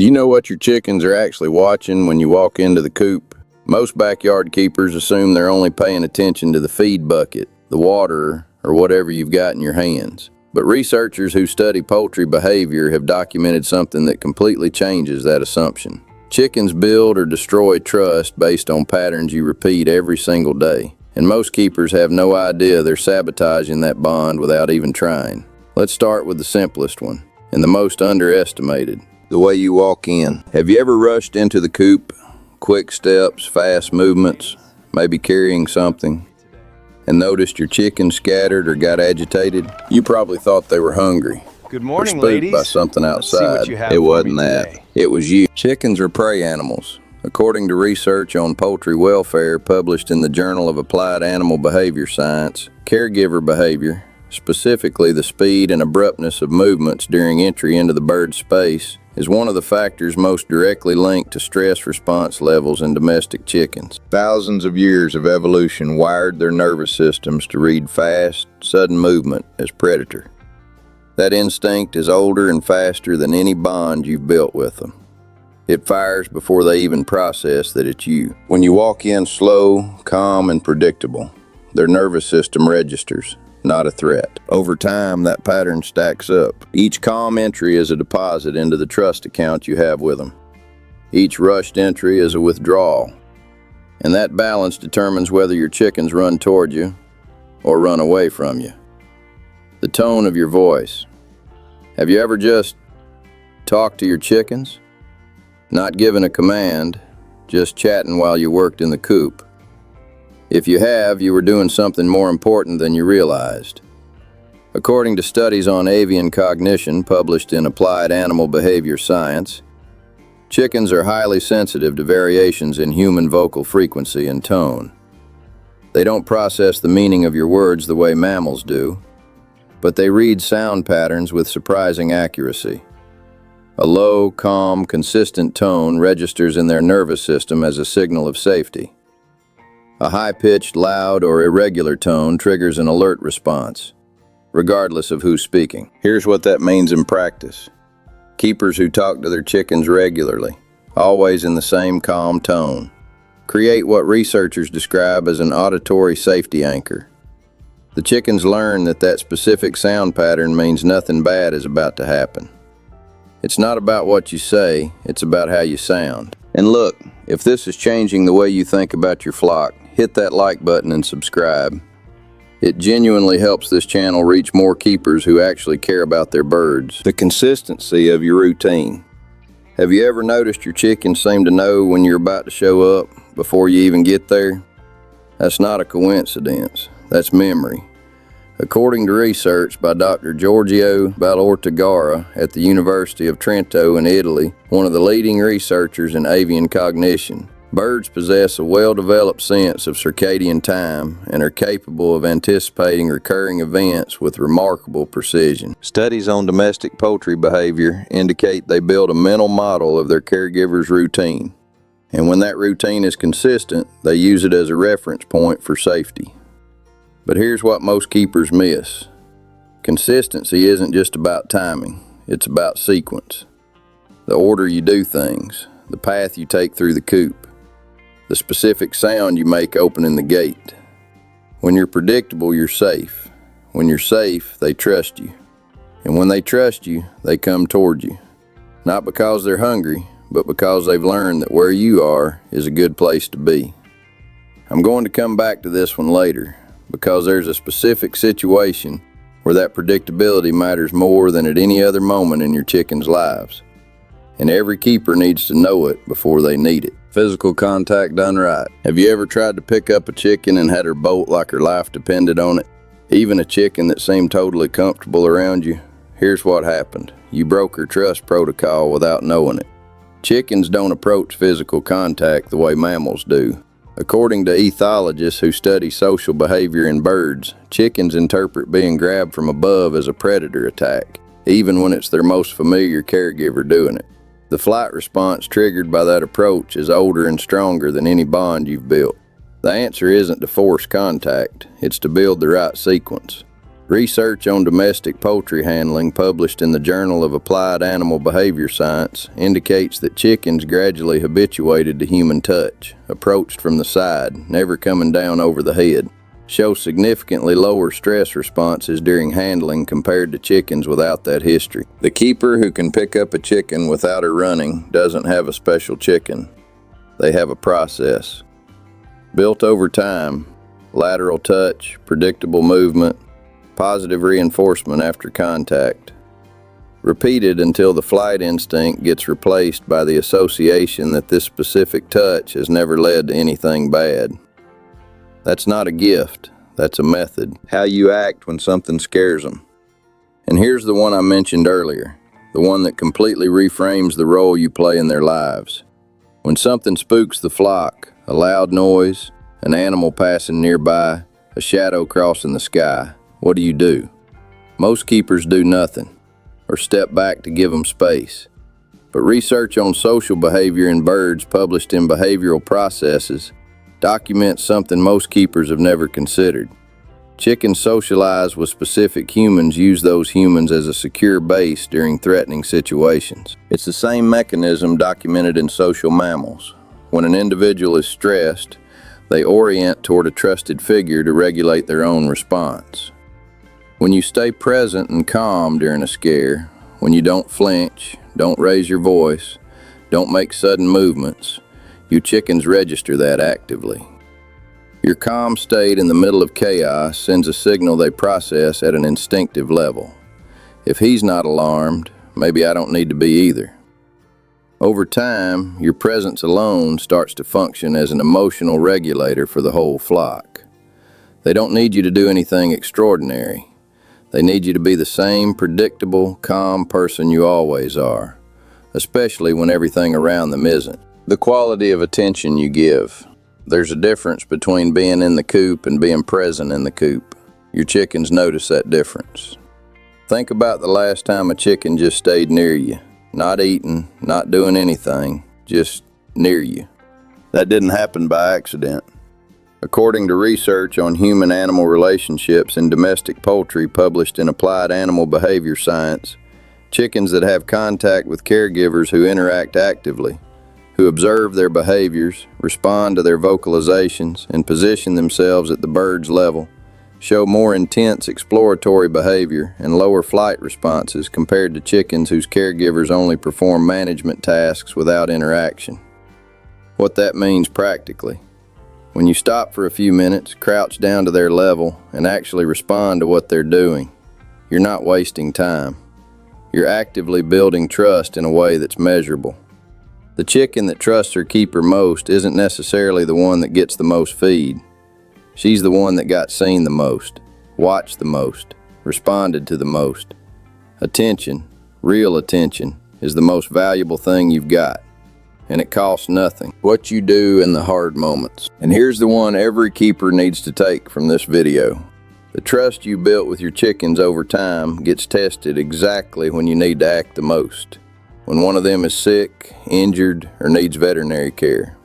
Do you know what your chickens are actually watching when you walk into the coop? Most backyard keepers assume they're only paying attention to the feed bucket, the water, or whatever you've got in your hands. But researchers who study poultry behavior have documented something that completely changes that assumption. Chickens build or destroy trust based on patterns you repeat every single day. And most keepers have no idea they're sabotaging that bond without even trying. Let's start with the simplest one, and the most underestimated. The way you walk in. Have you ever rushed into the coop? Quick steps, fast movements, maybe carrying something, and noticed your chickens scattered or got agitated? You probably thought they were hungry. Good morning, or spooked ladies. by something outside. It wasn't that. It was you. Chickens are prey animals. According to research on poultry welfare published in the Journal of Applied Animal Behavior Science, caregiver behavior, specifically the speed and abruptness of movements during entry into the bird's space, is one of the factors most directly linked to stress response levels in domestic chickens. Thousands of years of evolution wired their nervous systems to read fast, sudden movement as predator. That instinct is older and faster than any bond you've built with them. It fires before they even process that it's you. When you walk in slow, calm, and predictable, their nervous system registers, not a threat. Over time, that pattern stacks up. Each calm entry is a deposit into the trust account you have with them. Each rushed entry is a withdrawal. And that balance determines whether your chickens run toward you or run away from you. The tone of your voice. Have you ever just talked to your chickens? Not given a command, just chatting while you worked in the coop. If you have, you were doing something more important than you realized. According to studies on Avian Cognition published in Applied Animal Behavior Science, chickens are highly sensitive to variations in human vocal frequency and tone. They don't process the meaning of your words the way mammals do, but they read sound patterns with surprising accuracy. A low, calm, consistent tone registers in their nervous system as a signal of safety. A high-pitched, loud, or irregular tone triggers an alert response, regardless of who's speaking. Here's what that means in practice. Keepers who talk to their chickens regularly, always in the same calm tone, create what researchers describe as an auditory safety anchor. The chickens learn that specific sound pattern means nothing bad is about to happen. It's not about what you say, it's about how you sound. And look, if this is changing the way you think about your flock, hit that like button and subscribe. It genuinely helps this channel reach more keepers who actually care about their birds. The consistency of your routine. Have you ever noticed your chickens seem to know when you're about to show up before you even get there? That's not a coincidence. That's memory. According to research by Dr. Giorgio Vallortigara at the University of Trento in Italy, one of the leading researchers in avian cognition, birds possess a well-developed sense of circadian time and are capable of anticipating recurring events with remarkable precision. Studies on domestic poultry behavior indicate they build a mental model of their caregiver's routine. And when that routine is consistent, they use it as a reference point for safety. But here's what most keepers miss. Consistency isn't just about timing, it's about sequence. The order you do things, the path you take through the coop, the specific sound you make opening the gate. When you're predictable, you're safe. When you're safe, they trust you. And when they trust you, they come toward you. Not because they're hungry, but because they've learned that where you are is a good place to be. I'm going to come back to this one later, because there's a specific situation where that predictability matters more than at any other moment in your chickens' lives. And every keeper needs to know it before they need it. Physical contact done right. Have you ever tried to pick up a chicken and had her bolt like her life depended on it? Even a chicken that seemed totally comfortable around you? Here's what happened. You broke her trust protocol without knowing it. Chickens don't approach physical contact the way mammals do. According to ethologists who study social behavior in birds, chickens interpret being grabbed from above as a predator attack, even when it's their most familiar caregiver doing it. The flight response triggered by that approach is older and stronger than any bond you've built. The answer isn't to force contact, it's to build the right sequence. Research on domestic poultry handling published in the Journal of Applied Animal Behavior Science indicates that chickens gradually habituated to human touch, approached from the side, never coming down over the head, show significantly lower stress responses during handling compared to chickens without that history. The keeper who can pick up a chicken without her running doesn't have a special chicken. They have a process. Built over time, lateral touch, predictable movement, positive reinforcement after contact. Repeated until the flight instinct gets replaced by the association that this specific touch has never led to anything bad. That's not a gift, that's a method. How you act when something scares them. And here's the one I mentioned earlier, the one that completely reframes the role you play in their lives. When something spooks the flock, a loud noise, an animal passing nearby, a shadow crossing the sky, what do? Most keepers do nothing, or step back to give them space. But research on social behavior in birds published in Behavioral Processes documents something most keepers have never considered. Chickens socialize with specific humans, use those humans as a secure base during threatening situations. It's the same mechanism documented in social mammals. When an individual is stressed, they orient toward a trusted figure to regulate their own response. When you stay present and calm during a scare, when you don't flinch, don't raise your voice, don't make sudden movements, you chickens register that actively. Your calm state in the middle of chaos sends a signal they process at an instinctive level. If he's not alarmed, maybe I don't need to be either. Over time, your presence alone starts to function as an emotional regulator for the whole flock. They don't need you to do anything extraordinary. They need you to be the same predictable, calm person you always are, especially when everything around them isn't. The quality of attention you give. There's a difference between being in the coop and being present in the coop. Your chickens notice that difference. Think about the last time a chicken just stayed near you. Not eating, not doing anything, just near you. That didn't happen by accident. According to research on human-animal relationships in domestic poultry published in Applied Animal Behavior Science, chickens that have contact with caregivers who interact actively, who observe their behaviors, respond to their vocalizations, and position themselves at the bird's level, show more intense exploratory behavior and lower flight responses compared to chickens whose caregivers only perform management tasks without interaction. What that means practically. When you stop for a few minutes, crouch down to their level, and actually respond to what they're doing, you're not wasting time. You're actively building trust in a way that's measurable. The chicken that trusts her keeper most isn't necessarily the one that gets the most feed. She's the one that got seen the most, watched the most, responded to the most. Attention, real attention, is the most valuable thing you've got. And it costs nothing. What you do in the hard moments. And here's the one every keeper needs to take from this video. The trust you built with your chickens over time gets tested exactly when you need to act the most. When one of them is sick, injured, or needs veterinary care.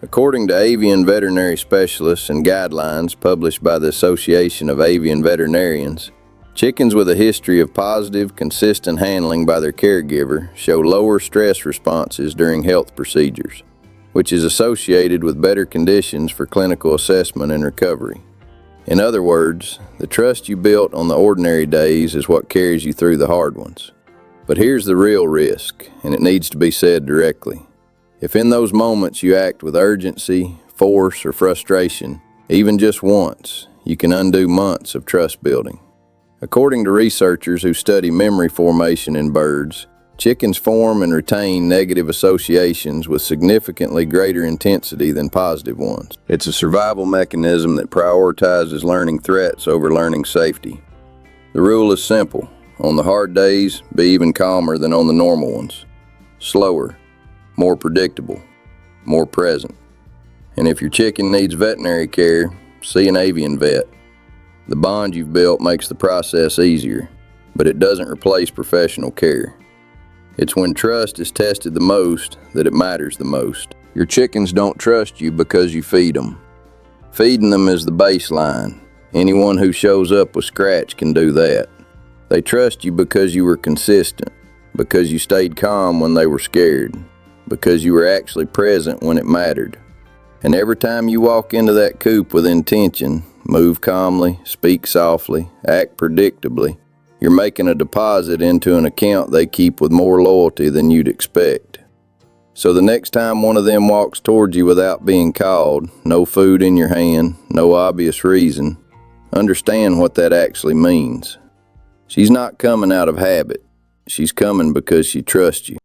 According to avian veterinary specialists and guidelines published by the Association of Avian Veterinarians, chickens with a history of positive, consistent handling by their caregiver show lower stress responses during health procedures, which is associated with better conditions for clinical assessment and recovery. In other words, the trust you built on the ordinary days is what carries you through the hard ones. But here's the real risk, and it needs to be said directly. If in those moments you act with urgency, force, or frustration, even just once, you can undo months of trust building. According to researchers who study memory formation in birds, chickens form and retain negative associations with significantly greater intensity than positive ones. It's a survival mechanism that prioritizes learning threats over learning safety. The rule is simple. On the hard days, be even calmer than on the normal ones. Slower, more predictable, more present. And if your chicken needs veterinary care, see an avian vet. The bond you've built makes the process easier, but it doesn't replace professional care. It's when trust is tested the most that it matters the most. Your chickens don't trust you because you feed them. Feeding them is the baseline. Anyone who shows up with scratch can do that. They trust you because you were consistent, because you stayed calm when they were scared, because you were actually present when it mattered. And every time you walk into that coop with intention, move calmly, speak softly, act predictably, you're making a deposit into an account they keep with more loyalty than you'd expect. So the next time one of them walks towards you without being called, no food in your hand, no obvious reason, understand what that actually means. She's not coming out of habit. She's coming because she trusts you.